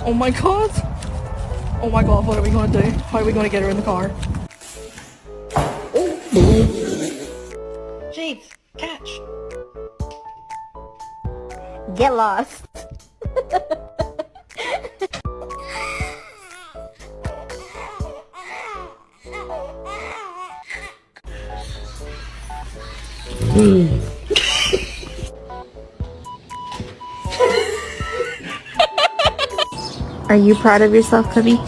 Oh my god! Oh my god, what are we gonna do? How are we gonna get her in the car? Jeeves, catch! Get lost. Are you proud of yourself, Cubby?